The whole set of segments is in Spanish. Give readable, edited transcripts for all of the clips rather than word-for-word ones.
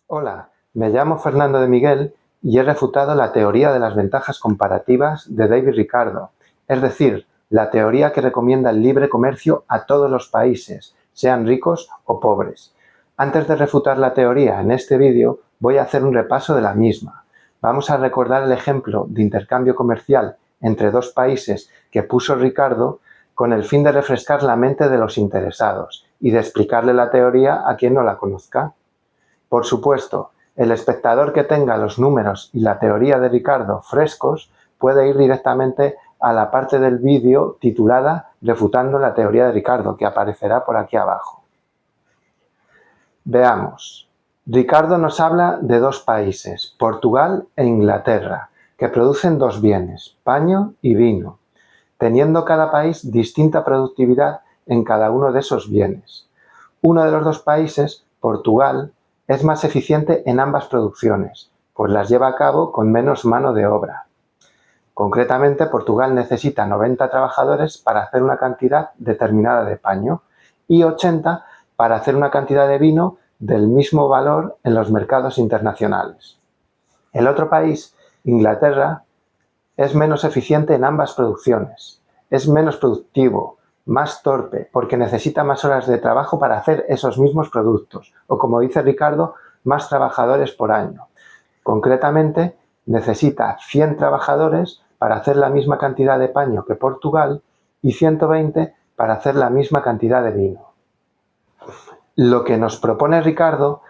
Hola, me llamo Fernando de Miguel y he refutado la teoría de las ventajas comparativas de David Ricardo, es decir, la teoría que recomienda el libre comercio a todos los países, sean ricos o pobres. Antes de refutar la teoría en este vídeo, voy a hacer un repaso de la misma. Vamos a recordar el ejemplo de intercambio comercial entre dos países que puso Ricardo con el fin de refrescar la mente de los interesados y de explicarle la teoría a quien no la conozca. Por supuesto, el espectador que tenga los números y la teoría de Ricardo frescos puede ir directamente a la parte del vídeo titulada Refutando la teoría de Ricardo, que aparecerá por aquí abajo. Veamos. Ricardo nos habla de dos países, Portugal e Inglaterra, que producen dos bienes, paño y vino, teniendo cada país distinta productividad en cada uno de esos bienes. Uno de los dos países, Portugal, es más eficiente en ambas producciones, pues las lleva a cabo con menos mano de obra. Concretamente, Portugal necesita 90 trabajadores para hacer una cantidad determinada de paño y 80 para hacer una cantidad de vino del mismo valor en los mercados internacionales. El otro país, Inglaterra, es menos eficiente en ambas producciones, es menos productivo, más torpe, porque necesita más horas de trabajo para hacer esos mismos productos, o como dice Ricardo, más trabajadores por año. Concretamente, necesita 100 trabajadores para hacer la misma cantidad de paño que Portugal y 120 para hacer la misma cantidad de vino. Lo que nos propone Ricardo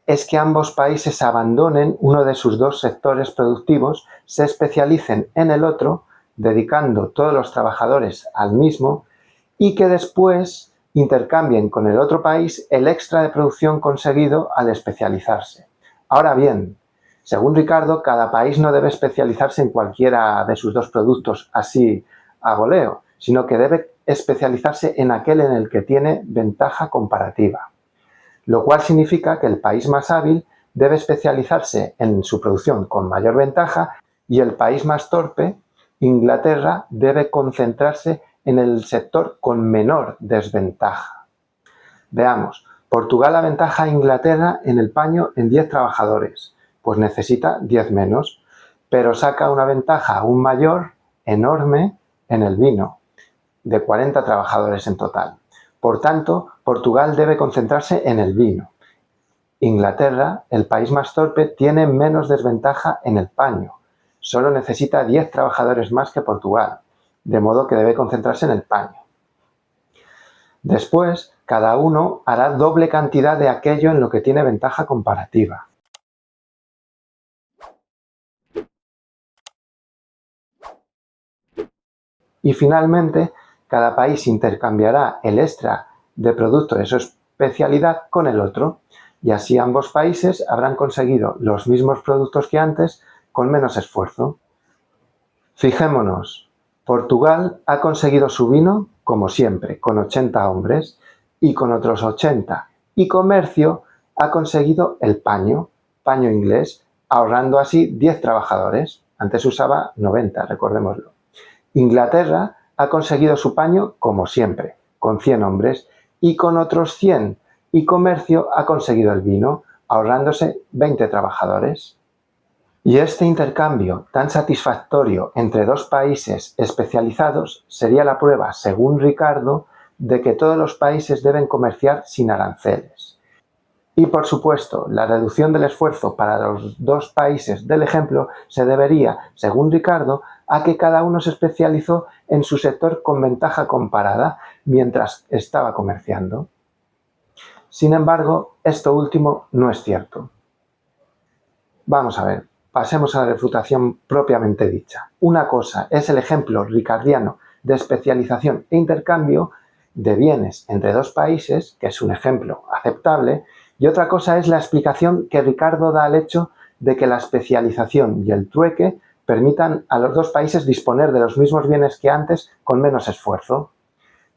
es que ambos países abandonen uno de sus dos sectores productivos, se especialicen en el otro, dedicando todos los trabajadores al mismo, y que después intercambien con el otro país el extra de producción conseguido al especializarse. Ahora bien, según Ricardo, cada país no debe especializarse en cualquiera de sus dos productos así a voleo, sino que debe especializarse en aquel en el que tiene ventaja comparativa, lo cual significa que el país más hábil debe especializarse en su producción con mayor ventaja y el país más torpe, Inglaterra, debe concentrarse en el sector con menor desventaja. Veamos, Portugal aventaja a Inglaterra en el paño en 10 trabajadores, pues necesita 10 menos, pero saca una ventaja aún mayor, enorme, en el vino, de 40 trabajadores en total. Por tanto, Portugal debe concentrarse en el vino. Inglaterra, el país más torpe, tiene menos desventaja en el paño. Solo necesita 10 trabajadores más que Portugal, de modo que debe concentrarse en el paño. Después, cada uno hará doble cantidad de aquello en lo que tiene ventaja comparativa. Y finalmente, cada país intercambiará el extra de producto de su especialidad con el otro, y así ambos países habrán conseguido los mismos productos que antes con menos esfuerzo. Fijémonos, Portugal ha conseguido su vino, como siempre, con 80 hombres y con otros 80, y comercio ha conseguido el paño inglés, ahorrando así 10 trabajadores. Antes usaba 90, recordémoslo. Inglaterra ha conseguido su paño, como siempre, con 100 hombres y con otros 100, y comercio ha conseguido el vino, ahorrándose 20 trabajadores. Y este intercambio tan satisfactorio entre dos países especializados sería la prueba, según Ricardo, de que todos los países deben comerciar sin aranceles. Y por supuesto, la reducción del esfuerzo para los dos países del ejemplo se debería, según Ricardo, a que cada uno se especializó en su sector con ventaja comparada mientras estaba comerciando. Sin embargo, esto último no es cierto. Vamos a ver, pasemos a la refutación propiamente dicha. Una cosa es el ejemplo ricardiano de especialización e intercambio de bienes entre dos países, que es un ejemplo aceptable, y otra cosa es la explicación que Ricardo da al hecho de que la especialización y el trueque permitan a los dos países disponer de los mismos bienes que antes con menos esfuerzo.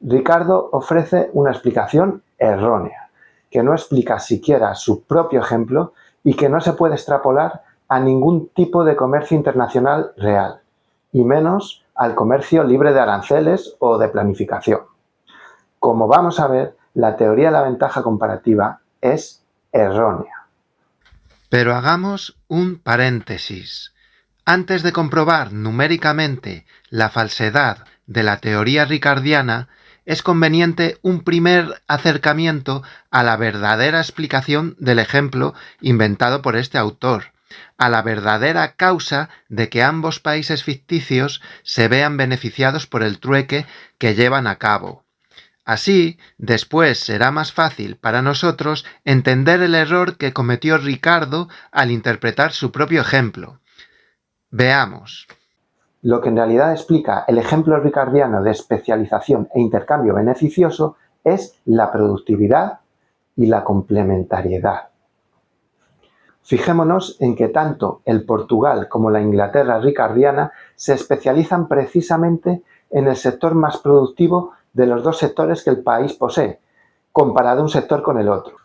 Ricardo ofrece una explicación errónea, que no explica siquiera su propio ejemplo y que no se puede extrapolar a ningún tipo de comercio internacional real, y menos al comercio libre de aranceles o de planificación. Como vamos a ver, la teoría de la ventaja comparativa es errónea. Pero hagamos un paréntesis. Antes de comprobar numéricamente la falsedad de la teoría ricardiana, es conveniente un primer acercamiento a la verdadera explicación del ejemplo inventado por este autor, a la verdadera causa de que ambos países ficticios se vean beneficiados por el trueque que llevan a cabo. Así, después será más fácil para nosotros entender el error que cometió Ricardo al interpretar su propio ejemplo. Veamos. Lo que en realidad explica el ejemplo ricardiano de especialización e intercambio beneficioso es la productividad y la complementariedad. Fijémonos en que tanto el Portugal como la Inglaterra ricardiana se especializan precisamente en el sector más productivo de los dos sectores que el país posee, comparado un sector con el otro.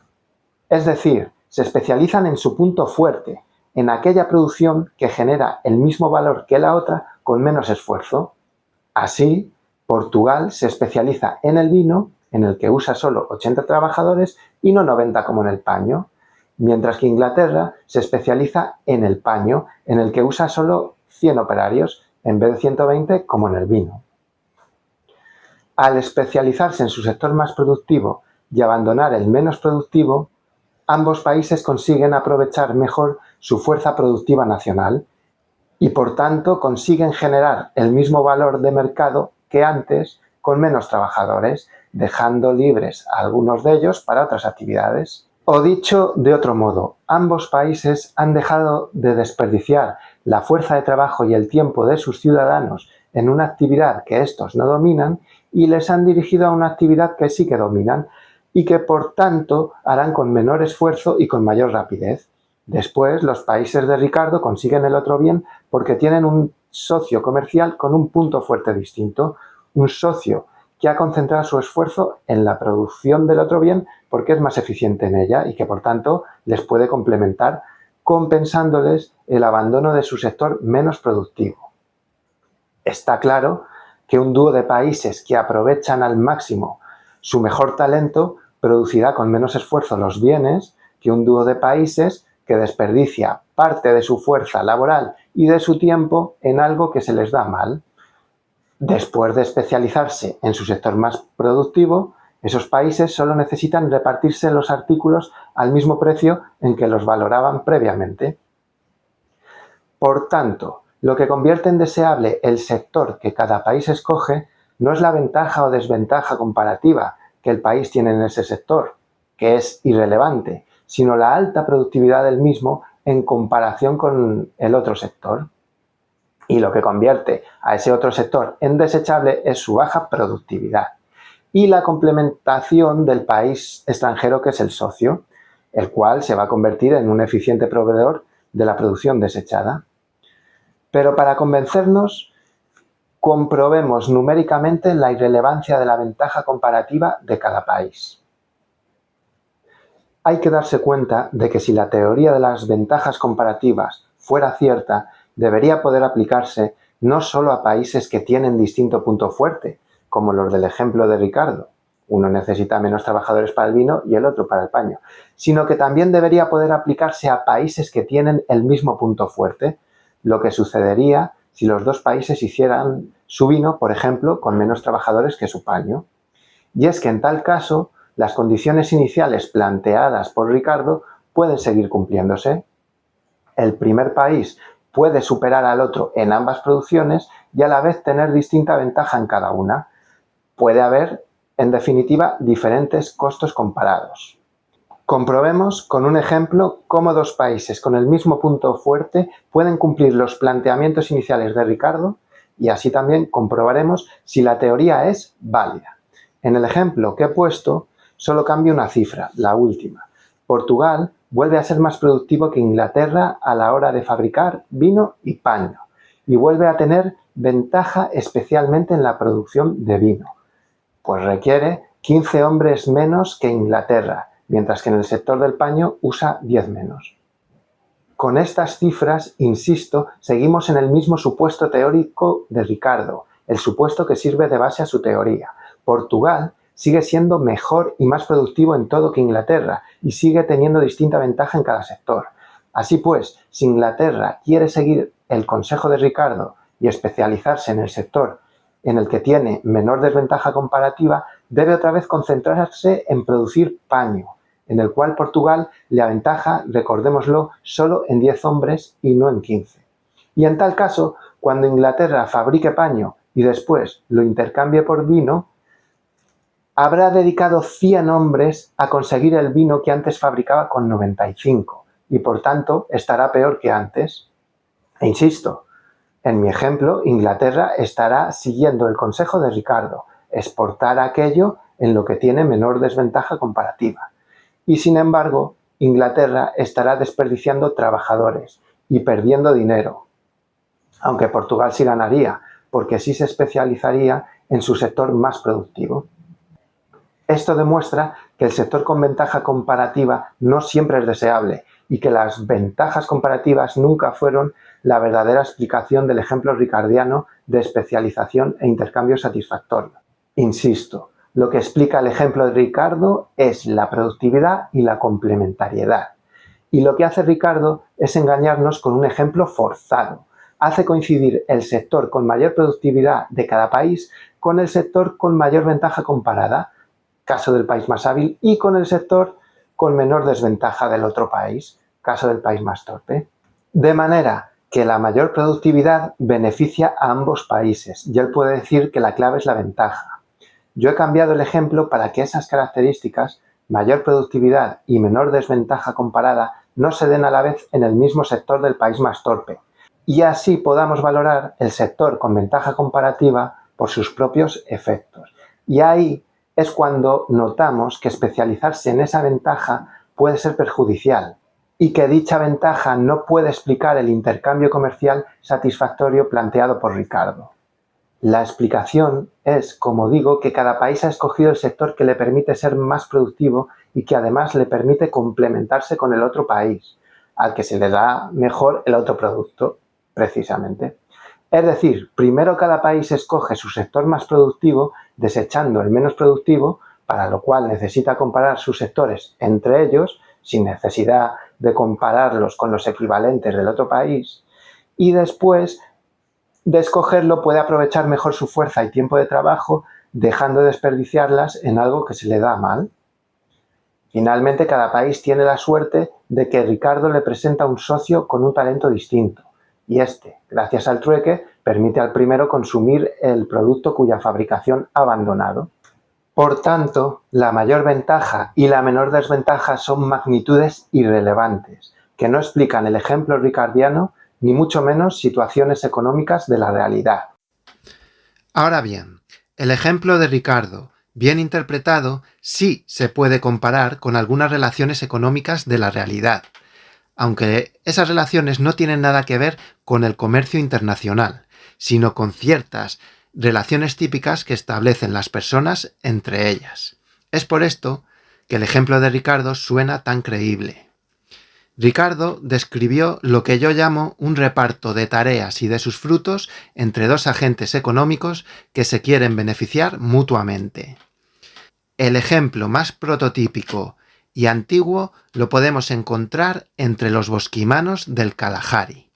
Es decir, se especializan en su punto fuerte, en aquella producción que genera el mismo valor que la otra con menos esfuerzo. Así, Portugal se especializa en el vino, en el que usa solo 80 trabajadores y no 90 como en el paño, mientras que Inglaterra se especializa en el paño, en el que usa solo 100 operarios, en vez de 120 como en el vino. Al especializarse en su sector más productivo y abandonar el menos productivo, ambos países consiguen aprovechar mejor su fuerza productiva nacional y por tanto consiguen generar el mismo valor de mercado que antes con menos trabajadores, dejando libres a algunos de ellos para otras actividades. O dicho de otro modo, ambos países han dejado de desperdiciar la fuerza de trabajo y el tiempo de sus ciudadanos en una actividad que estos no dominan y les han dirigido a una actividad que sí que dominan y que por tanto harán con menor esfuerzo y con mayor rapidez. Después, los países de Ricardo consiguen el otro bien porque tienen un socio comercial con un punto fuerte distinto, un socio que ha concentrado su esfuerzo en la producción del otro bien porque es más eficiente en ella y que por tanto les puede complementar compensándoles el abandono de su sector menos productivo. Está claro que un dúo de países que aprovechan al máximo su mejor talento producirá con menos esfuerzo los bienes que un dúo de países que desperdicia parte de su fuerza laboral y de su tiempo en algo que se les da mal. Después de especializarse en su sector más productivo, esos países solo necesitan repartirse los artículos al mismo precio en que los valoraban previamente. Por tanto, lo que convierte en deseable el sector que cada país escoge no es la ventaja o desventaja comparativa que el país tiene en ese sector, que es irrelevante, sino la alta productividad del mismo en comparación con el otro sector. Y lo que convierte a ese otro sector en desechable es su baja productividad y la complementación del país extranjero que es el socio, el cual se va a convertir en un eficiente proveedor de la producción desechada. Pero para convencernos, comprobemos numéricamente la irrelevancia de la ventaja comparativa de cada país. Hay que darse cuenta de que si la teoría de las ventajas comparativas fuera cierta, debería poder aplicarse no solo a países que tienen distinto punto fuerte, como los del ejemplo de Ricardo, uno necesita menos trabajadores para el vino y el otro para el paño, sino que también debería poder aplicarse a países que tienen el mismo punto fuerte, lo que sucedería si los dos países hicieran su vino, por ejemplo, con menos trabajadores que su paño. Y es que en tal caso, las condiciones iniciales planteadas por Ricardo pueden seguir cumpliéndose. El primer país puede superar al otro en ambas producciones y a la vez tener distinta ventaja en cada una. Puede haber, en definitiva, diferentes costos comparados. Comprobemos con un ejemplo cómo dos países con el mismo punto fuerte pueden cumplir los planteamientos iniciales de Ricardo y así también comprobaremos si la teoría es válida. En el ejemplo que he puesto, solo cambia una cifra, la última. Portugal vuelve a ser más productivo que Inglaterra a la hora de fabricar vino y paño y vuelve a tener ventaja especialmente en la producción de vino, pues requiere 15 hombres menos que Inglaterra, mientras que en el sector del paño usa 10 menos. Con estas cifras, insisto, seguimos en el mismo supuesto teórico de Ricardo, el supuesto que sirve de base a su teoría. Portugal sigue siendo mejor y más productivo en todo que Inglaterra y sigue teniendo distinta ventaja en cada sector. Así pues, si Inglaterra quiere seguir el consejo de Ricardo y especializarse en el sector en el que tiene menor desventaja comparativa, debe otra vez concentrarse en producir paño, en el cual Portugal le aventaja, recordémoslo, solo en 10 hombres y no en 15. Y en tal caso, cuando Inglaterra fabrique paño y después lo intercambie por vino, habrá dedicado 100 hombres a conseguir el vino que antes fabricaba con 95 y por tanto estará peor que antes. E insisto, en mi ejemplo, Inglaterra estará siguiendo el consejo de Ricardo, exportar aquello en lo que tiene menor desventaja comparativa. Y sin embargo, Inglaterra estará desperdiciando trabajadores y perdiendo dinero, aunque Portugal sí ganaría, porque sí se especializaría en su sector más productivo. Esto demuestra que el sector con ventaja comparativa no siempre es deseable y que las ventajas comparativas nunca fueron la verdadera explicación del ejemplo ricardiano de especialización e intercambio satisfactorio. Insisto, lo que explica el ejemplo de Ricardo es la productividad y la complementariedad. Y lo que hace Ricardo es engañarnos con un ejemplo forzado. Hace coincidir el sector con mayor productividad de cada país con el sector con mayor ventaja comparada, caso del país más hábil, y con el sector con menor desventaja del otro país, caso del país más torpe. De manera que la mayor productividad beneficia a ambos países, y él puede decir que la clave es la ventaja. Yo he cambiado el ejemplo para que esas características, mayor productividad y menor desventaja comparada, no se den a la vez en el mismo sector del país más torpe, y así podamos valorar el sector con ventaja comparativa por sus propios efectos. Y ahí es cuando notamos que especializarse en esa ventaja puede ser perjudicial y que dicha ventaja no puede explicar el intercambio comercial satisfactorio planteado por Ricardo. La explicación es, como digo, que cada país ha escogido el sector que le permite ser más productivo y que además le permite complementarse con el otro país, al que se le da mejor el otro producto, precisamente. Es decir, primero cada país escoge su sector más productivo, desechando el menos productivo, para lo cual necesita comparar sus sectores entre ellos, sin necesidad de compararlos con los equivalentes del otro país, y después de escogerlo puede aprovechar mejor su fuerza y tiempo de trabajo, dejando de desperdiciarlas en algo que se le da mal. Finalmente, cada país tiene la suerte de que Ricardo le presenta un socio con un talento distinto, y este, gracias al trueque, permite al primero consumir el producto cuya fabricación ha abandonado. Por tanto, la mayor ventaja y la menor desventaja son magnitudes irrelevantes, que no explican el ejemplo ricardiano ni mucho menos situaciones económicas de la realidad. Ahora bien, el ejemplo de Ricardo, bien interpretado, sí se puede comparar con algunas relaciones económicas de la realidad, aunque esas relaciones no tienen nada que ver con el comercio internacional, sino con ciertas relaciones típicas que establecen las personas entre ellas. Es por esto que el ejemplo de Ricardo suena tan creíble. Ricardo describió lo que yo llamo un reparto de tareas y de sus frutos entre dos agentes económicos que se quieren beneficiar mutuamente. El ejemplo más prototípico y antiguo lo podemos encontrar entre los bosquimanos del Kalahari.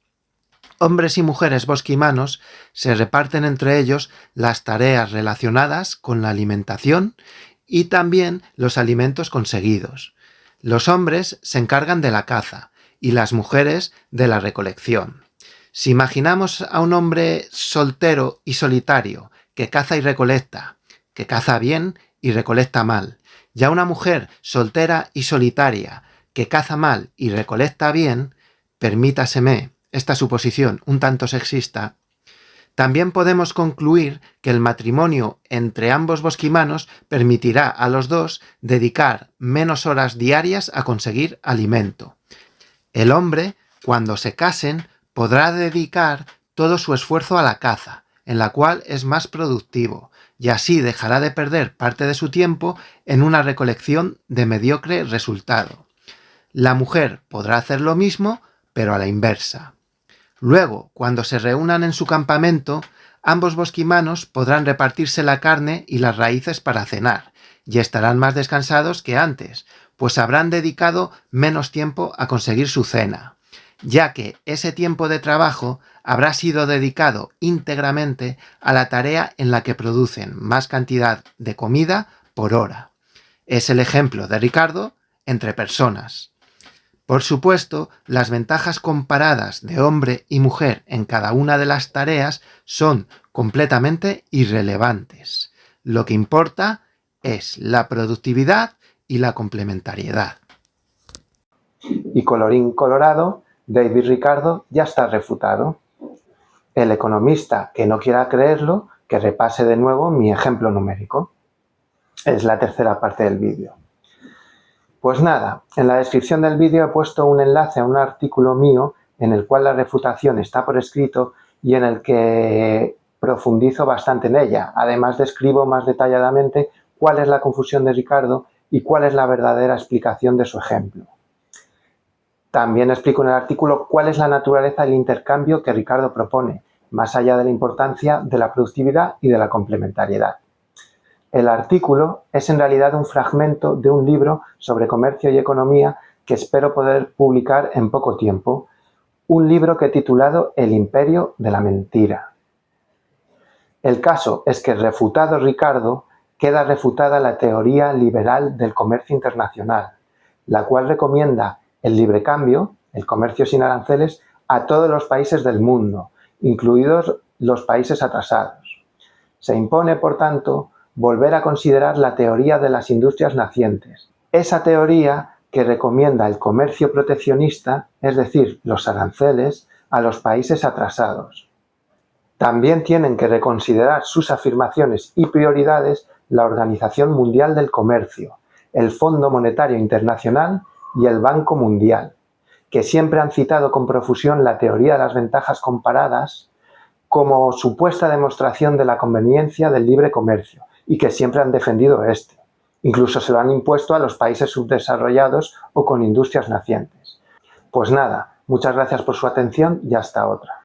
Hombres y mujeres bosquimanos se reparten entre ellos las tareas relacionadas con la alimentación y también los alimentos conseguidos. Los hombres se encargan de la caza y las mujeres de la recolección. Si imaginamos a un hombre soltero y solitario que caza y recolecta, que caza bien y recolecta mal, y a una mujer soltera y solitaria que caza mal y recolecta bien, permítaseme esta suposición un tanto sexista, también podemos concluir que el matrimonio entre ambos bosquimanos permitirá a los dos dedicar menos horas diarias a conseguir alimento. El hombre, cuando se casen, podrá dedicar todo su esfuerzo a la caza, en la cual es más productivo, y así dejará de perder parte de su tiempo en una recolección de mediocre resultado. La mujer podrá hacer lo mismo, pero a la inversa. Luego, cuando se reúnan en su campamento, ambos bosquimanos podrán repartirse la carne y las raíces para cenar, y estarán más descansados que antes, pues habrán dedicado menos tiempo a conseguir su cena. ya que ese tiempo de trabajo habrá sido dedicado íntegramente a la tarea en la que producen más cantidad de comida por hora. Es el ejemplo de Ricardo entre personas. Por supuesto, las ventajas comparadas de hombre y mujer en cada una de las tareas son completamente irrelevantes. Lo que importa es la productividad y la complementariedad. Y colorín colorado, David Ricardo ya está refutado. El economista que no quiera creerlo, que repase de nuevo mi ejemplo numérico. Es la tercera parte del vídeo. Pues nada, en la descripción del vídeo he puesto un enlace a un artículo mío en el cual la refutación está por escrito y en el que profundizo bastante en ella. Además describo más detalladamente cuál es la confusión de Ricardo y cuál es la verdadera explicación de su ejemplo. También explico en el artículo cuál es la naturaleza del intercambio que Ricardo propone, más allá de la importancia de la productividad y de la complementariedad. El artículo es en realidad un fragmento de un libro sobre comercio y economía que espero poder publicar en poco tiempo, un libro que he titulado El imperio de la mentira. El caso es que, refutado Ricardo, queda refutada la teoría liberal del comercio internacional, la cual recomienda el libre cambio, el comercio sin aranceles, a todos los países del mundo, incluidos los países atrasados. Se impone, por tanto, volver a considerar la teoría de las industrias nacientes, esa teoría que recomienda el comercio proteccionista, es decir, los aranceles, a los países atrasados. También tienen que reconsiderar sus afirmaciones y prioridades la Organización Mundial del Comercio, el Fondo Monetario Internacional y el Banco Mundial, que siempre han citado con profusión la teoría de las ventajas comparadas como supuesta demostración de la conveniencia del libre comercio y que siempre han defendido este. Incluso se lo han impuesto a los países subdesarrollados o con industrias nacientes. Pues nada, muchas gracias por su atención y hasta otra.